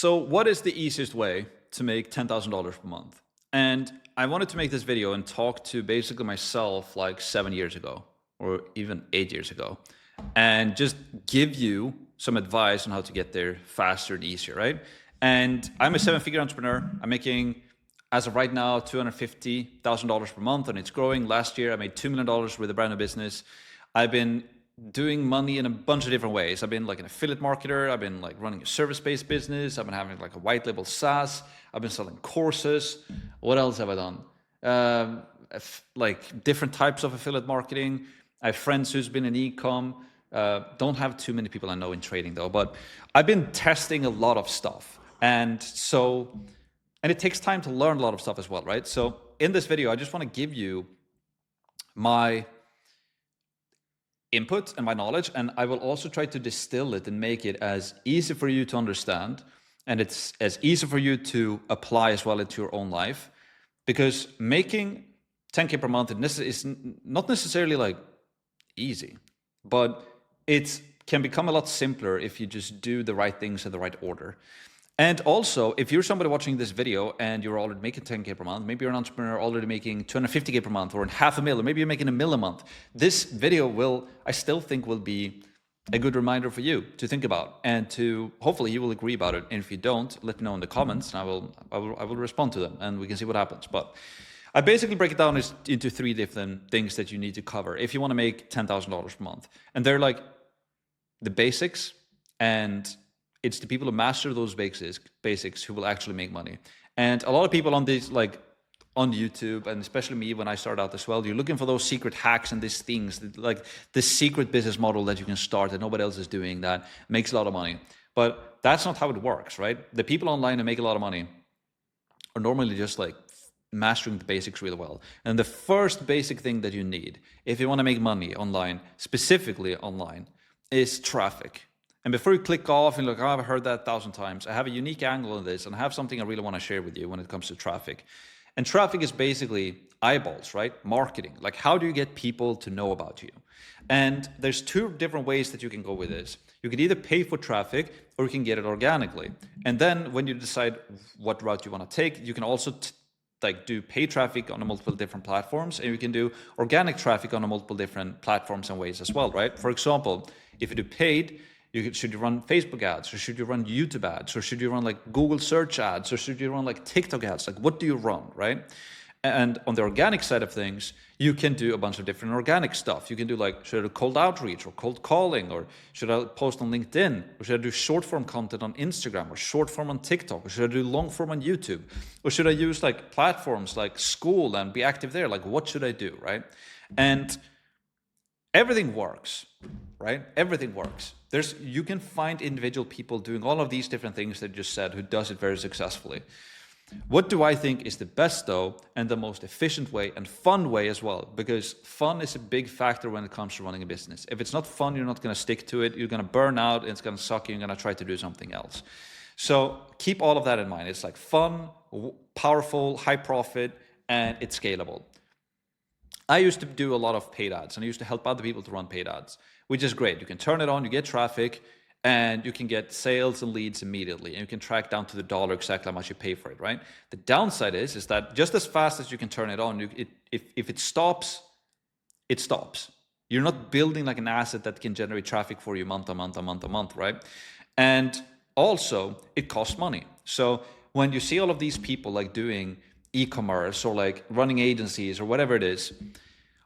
So what is the easiest way to make $10,000 per month? And I wanted to make this video and talk to basically myself like 7 years ago or even 8 years ago and just give you some advice on how to get there faster and easier, right? And I'm a seven-figure entrepreneur. I'm making, as of right now, $250,000 per month, and it's growing. Last year, I made $2 million with a brand new business. I've been doing money in a bunch of different ways. I've been like an affiliate marketer. I've been like running a service-based business. I've been having like a white label SaaS. I've been selling courses. What else have I done? Like different types of affiliate marketing. I have friends who's been in e-com. Don't have too many people I know in trading though, but I've been testing a lot of stuff. And it takes time to learn a lot of stuff as well, right? So in this video, I just want to give you my input and my knowledge, and I will also try to distill it and make it as easy for you to understand, and it's as easy for you to apply as well into your own life, because making 10K per month is not necessarily like easy, but it can become a lot simpler if you just do the right things in the right order. And also, if you're somebody watching this video and you're already making 10K per month, maybe you're an entrepreneur already making 250K per month or $500,000, or maybe you're making $1 million a month, this video I still think will be a good reminder for you to think about, and to hopefully you will agree about it. And if you don't, let me know in the comments, and I will respond to them, and we can see what happens. But I basically break it down into three different things that you need to cover if you want to make $10,000 per month, and they're like the basics, and it's the people who master those basics who will actually make money. And a lot of people on this, like on YouTube, and especially me when I started out as well, you're looking for those secret hacks and these things, like this secret business model that you can start that nobody else is doing that makes a lot of money. But that's not how it works, right? The people online who make a lot of money are normally just like mastering the basics really well. And the first basic thing that you need if you want to make money online, specifically online, is traffic. And before you click off and look, oh, I've heard that 1,000 times, I have a unique angle on this, and I have something I really want to share with you when it comes to traffic. And traffic is basically eyeballs, right? Marketing. Like, how do you get people to know about you? And there's two different ways that you can go with this. You can either pay for traffic or you can get it organically. And then when you decide what route you want to take, you can also do paid traffic on multiple different platforms, and you can do organic traffic on multiple different platforms and ways as well, right? For example, if you do paid, should you run Facebook ads, or should you run YouTube ads, or should you run like Google search ads, or should you run like TikTok ads? Like, what do you run, right? And on the organic side of things, you can do a bunch of different organic stuff. You can do like, should I do cold outreach or cold calling, or should I post on LinkedIn, or should I do short form content on Instagram, or short form on TikTok, or should I do long form on YouTube, or should I use like platforms like School and be active there? Like, what should I do, right? And everything works, right? Everything works. You can find individual people doing all of these different things that I just said who does it very successfully. What do I think is the best though, and the most efficient way and fun way as well? Because fun is a big factor when it comes to running a business. If it's not fun, you're not going to stick to it. You're going to burn out, and it's going to suck you. You're going to try to do something else. So keep all of that in mind. It's like fun, powerful, high profit, and it's scalable. I used to do a lot of paid ads, and I used to help other people to run paid ads, which is great. You can turn it on, you get traffic, and you can get sales and leads immediately, and you can track down to the dollar exactly how much you pay for it, right? The downside is that just as fast as you can turn it on, if it stops, it stops. You're not building like an asset that can generate traffic for you month on month, right? And also, it costs money. So when you see all of these people like doing e-commerce or like running agencies or whatever it is,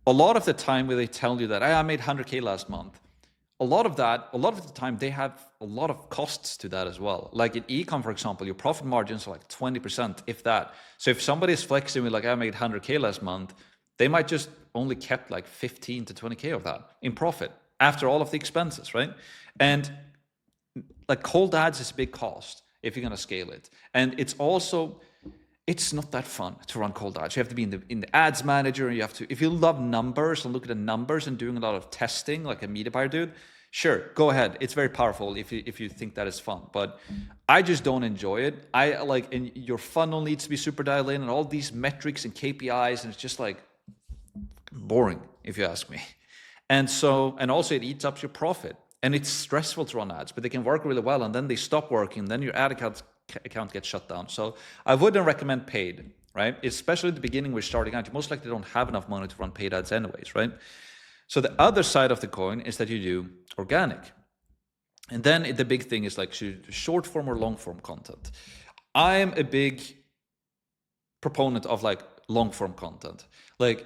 a lot of the time where they tell you that I made 100K last month, a lot of the time they have a lot of costs to that as well. Like in e-com, for example, your profit margins are like 20%, if that. So if somebody is flexing with like I made 100K last month, they might just only kept like 15 to 20K of that in profit after all of the expenses, right? And like cold ads is a big cost if you're going to scale it. And it's not that fun to run cold ads. You have to be in the ads manager, and you have to, if you love numbers and look at the numbers and doing a lot of testing like a media buyer dude, sure, go ahead. It's very powerful if you think that is fun. But I just don't enjoy it. And your funnel needs to be super dialed in and all these metrics and KPIs, and it's just like boring if you ask me. And also it eats up your profit. And it's stressful to run ads, but they can work really well, and then they stop working. Then your ad account account gets shut down. So I wouldn't recommend paid, right? Especially at the beginning when you're starting out, you most likely don't have enough money to run paid ads anyways, right? So the other side of the coin is that you do organic. And then the big thing is like short form or long form content. I'm a big proponent of like long form content. Like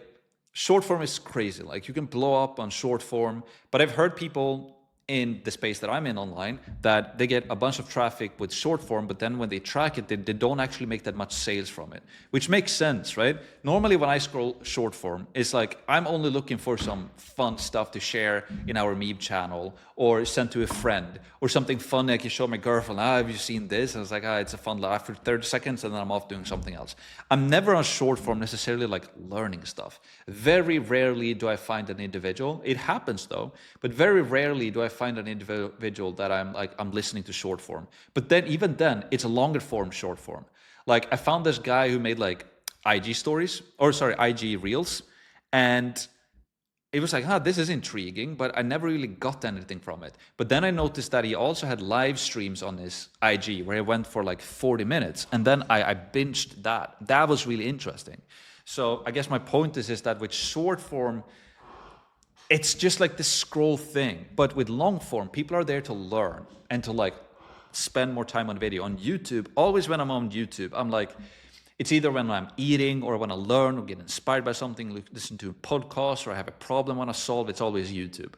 short form is crazy. Like you can blow up on short form, but I've heard people in the space that I'm in online that they get a bunch of traffic with short form, but then when they track it, they don't actually make that much sales from it, which makes sense, right? Normally when I scroll short form, it's like I'm only looking for some fun stuff to share in our meme channel or send to a friend or something funny I can show my girlfriend. Have you seen this? And it's like, it's a fun laugh for 30 seconds and then I'm off doing something else. I'm never on short form necessarily like learning stuff. Very rarely do I find an individual. It happens though, but very rarely do I find an individual that I'm listening to short form. But then even then, it's a longer form short form. Like I found this guy who made like IG reels, and it was like, this is intriguing, but I never really got anything from it. But then I noticed that he also had live streams on his IG where he went for like 40 minutes, and then I binged that. That was really interesting. So I guess my point is that with short form, it's just like this scroll thing. But with long form, people are there to learn and to like spend more time on video. On YouTube, always when I'm on YouTube, I'm like, it's either when I'm eating or when I learn or get inspired by something, listen to a podcast, or I have a problem I want to solve, it's always YouTube,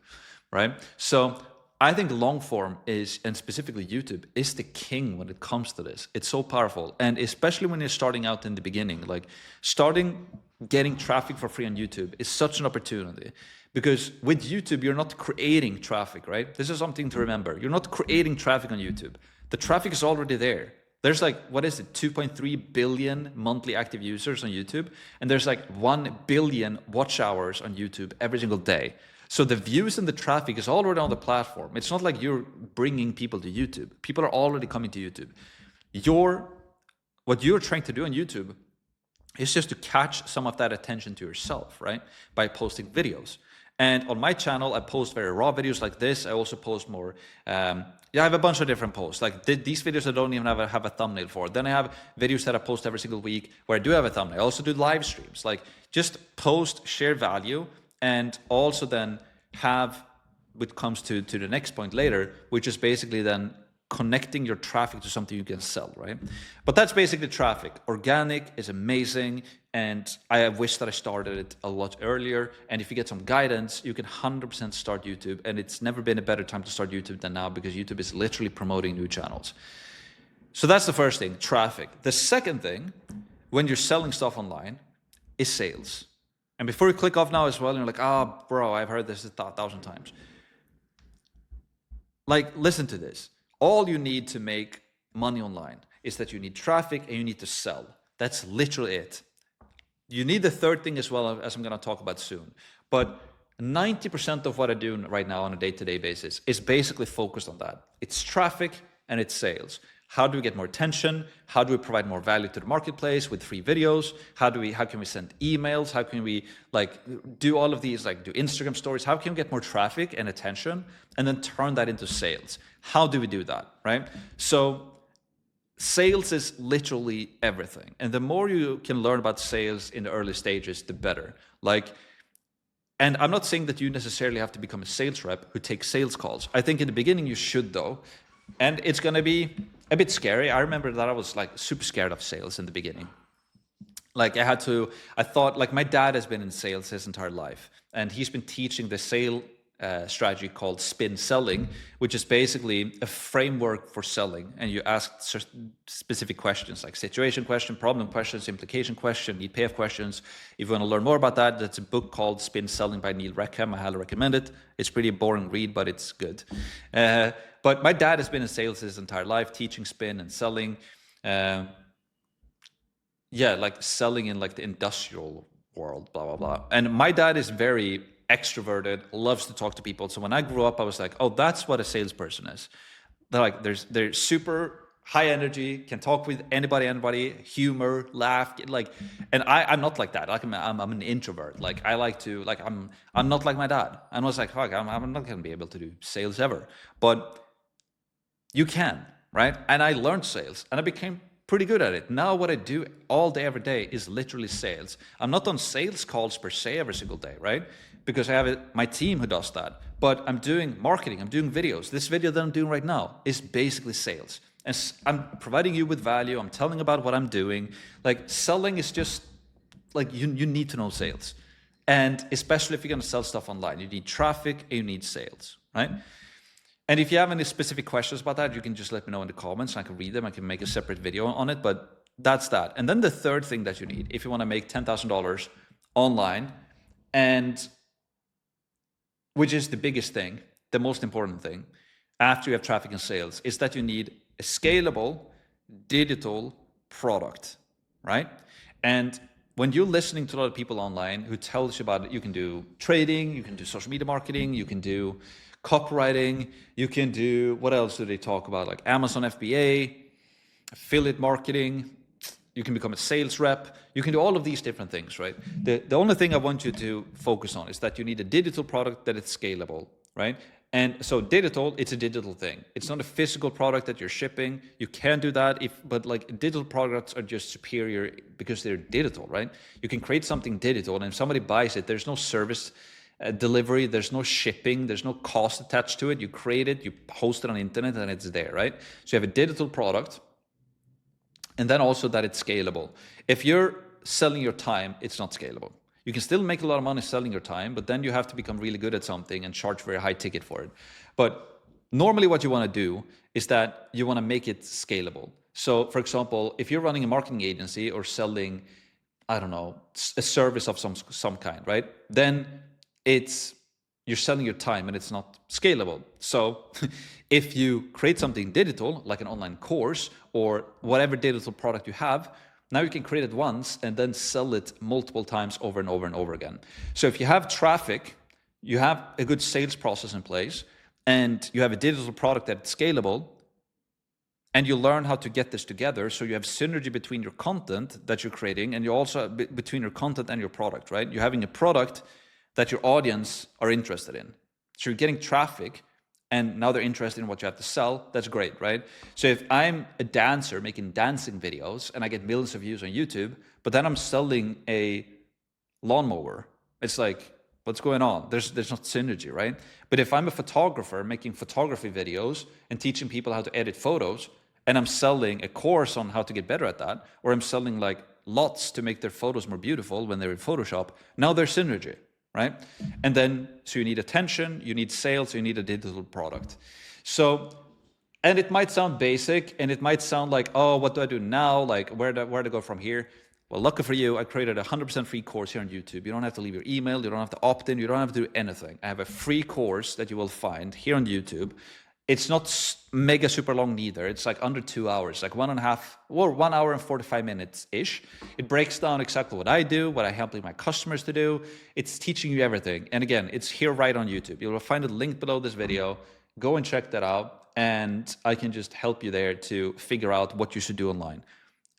right? So I think long form is, and specifically YouTube, is the king when it comes to this. It's so powerful. And especially when you're starting out in the beginning, like getting traffic for free on YouTube is such an opportunity. Because with YouTube, you're not creating traffic, right? This is something to remember. You're not creating traffic on YouTube. The traffic is already there. There's like, 2.3 billion monthly active users on YouTube. And there's like 1 billion watch hours on YouTube every single day. So the views and the traffic is already on the platform. It's not like you're bringing people to YouTube. People are already coming to YouTube. What you're trying to do on YouTube is just to catch some of that attention to yourself, right? By posting videos. And on my channel, I post very raw videos like this. I also post more, I have a bunch of different posts. Like these videos I don't even have a thumbnail for. Then I have videos that I post every single week where I do have a thumbnail. I also do live streams. Like just post, share value, and also then have what comes to the next point later, which is basically then connecting your traffic to something you can sell, right? But that's basically traffic. Organic is amazing, and I wish that I started it a lot earlier. And if you get some guidance, you can 100% start YouTube, and it's never been a better time to start YouTube than now, because YouTube is literally promoting new channels. So that's the first thing, traffic. The second thing, when you're selling stuff online, is sales. And before you click off now as well, and you're like, bro, I've heard this 1,000 times. Like, listen to this. All you need to make money online is that you need traffic and you need to sell. That's literally it. You need the third thing as well, as I'm going to talk about soon. But 90% of what I do right now on a day-to-day basis is basically focused on that. It's traffic and it's sales. How do we get more attention? How do we provide more value to the marketplace with free videos? How can we send emails? How can we do all of these, do Instagram stories? How can we get more traffic and attention and then turn that into sales? How do we do that, right? So sales is literally everything. And the more you can learn about sales in the early stages, the better. And I'm not saying that you necessarily have to become a sales rep who takes sales calls. I think in the beginning you should, though. And it's going to be a bit scary. I remember that I was super scared of sales in the beginning. I thought my dad has been in sales his entire life, and he's been teaching the sale strategy called spin selling, which is basically a framework for selling. And you ask specific questions like situation question, problem questions, implication question, need payoff questions. If you want to learn more about that, that's a book called Spin Selling by Neil Reckham. I highly recommend it. It's pretty boring read, but it's good. But my dad has been in sales his entire life, teaching spin and selling. Selling in the industrial world, blah, blah, blah. And my dad is very extroverted, loves to talk to people. So when I grew up, I was like, oh, that's what a salesperson is. They're super high energy, can talk with anybody, humor, laugh, and I'm not like that. I'm an introvert. I'm not like my dad. And I was like, fuck, I'm not gonna be able to do sales ever. But you can. right? And I learned sales and I became pretty good at it. Now what I do all day, every day is literally sales. I'm not on sales calls per se every single day, right? Because I have my team who does that. But I'm doing marketing, I'm doing videos. This video that I'm doing right now is basically sales. And I'm providing you with value. I'm telling about what I'm doing. Like selling is just like you need to know sales. And especially if you're going to sell stuff online, you need traffic and you need sales, right? And if you have any specific questions about that, you can just let me know in the comments. I can read them. I can make a separate video on it, but that's that. And then the third thing that you need, if you want to make $10,000 online, and which is the biggest thing, the most important thing, after you have traffic and sales, is that you need a scalable digital product, right? And when you're listening to a lot of people online who tells you about it, you can do trading, you can do social media marketing, you can do copywriting, you can do, what else do they talk about? Like Amazon FBA, affiliate marketing, you can become a sales rep, you can do all of these different things, right? The only thing I want you to focus on is that you need a digital product that is scalable, right? And so digital, it's a digital thing. It's not a physical product that you're shipping. You can do that, but like digital products are just superior because they're digital, right? You can create something digital, and if somebody buys it, there's no service delivery, there's no shipping, there's no cost attached to it. You create it, you post it on the internet, and it's there, right? So you have a digital product, and then also that it's scalable. If you're selling your time, it's not scalable. You can still make a lot of money selling your time, but then you have to become really good at something and charge very high ticket for it. But normally what you want to do is that you want to make it scalable. So for example, if you're running a marketing agency or selling, I don't know, a service of some kind, right? Then you're selling your time and it's not scalable. So if you create something digital, like an online course or whatever digital product you have, now you can create it once and then sell it multiple times over and over and over again. So if you have traffic, you have a good sales process in place, and you have a digital product that's scalable, and you learn how to get this together, so you have synergy between your content that you're creating and you also between your content and your product, right? You're having a product that your audience are interested in. So you're getting traffic, and now they're interested in what you have to sell. That's great, right? So if I'm a dancer making dancing videos and I get millions of views on YouTube, but then I'm selling a lawnmower, it's like, what's going on? There's not synergy, right? But if I'm a photographer making photography videos and teaching people how to edit photos, and I'm selling a course on how to get better at that, or I'm selling like lots to make their photos more beautiful when they're in Photoshop, now there's synergy, right? And then, so you need attention, you need sales, you need a digital product. So, and it might sound basic, and it might sound like, oh, what do I do now? Like, where do I go from here? Well, lucky for you, I created a 100% free course here on YouTube. You don't have to leave your email, you don't have to opt in, you don't have to do anything. I have a free course that you will find here on YouTube. It's not mega super long neither. It's like under 2 hours, like 1 hour and 45 minutes-ish. It breaks down exactly what I do, what I help my customers to do. It's teaching you everything. And again, it's here right on YouTube. You will find a link below this video. Go and check that out. And I can just help you there to figure out what you should do online.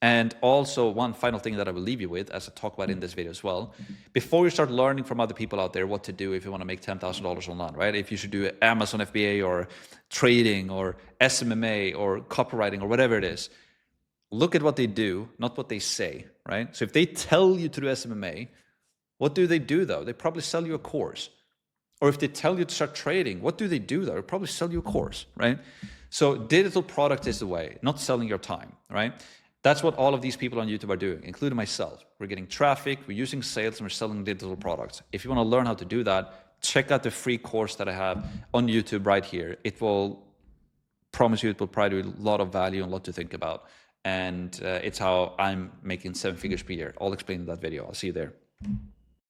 And also one final thing that I will leave you with, as I talk about in this video as well, before you start learning from other people out there what to do if you want to make $10,000 online, right? If you should do Amazon FBA or trading or SMMA or copywriting or whatever it is, look at what they do, not what they say, right? So if they tell you to do SMMA, what do they do though? They probably sell you a course. Or if they tell you to start trading, what do they do though? They probably sell you a course, right? So digital product is the way, not selling your time, right? That's what all of these people on YouTube are doing, including myself. We're getting traffic, we're using sales, and we're selling digital products. If you want to learn how to do that, check out the free course that I have on YouTube right here. It will promise you, it will provide you a lot of value and a lot to think about. And it's how I'm making 7 figures per year. I'll explain in that video. I'll see you there.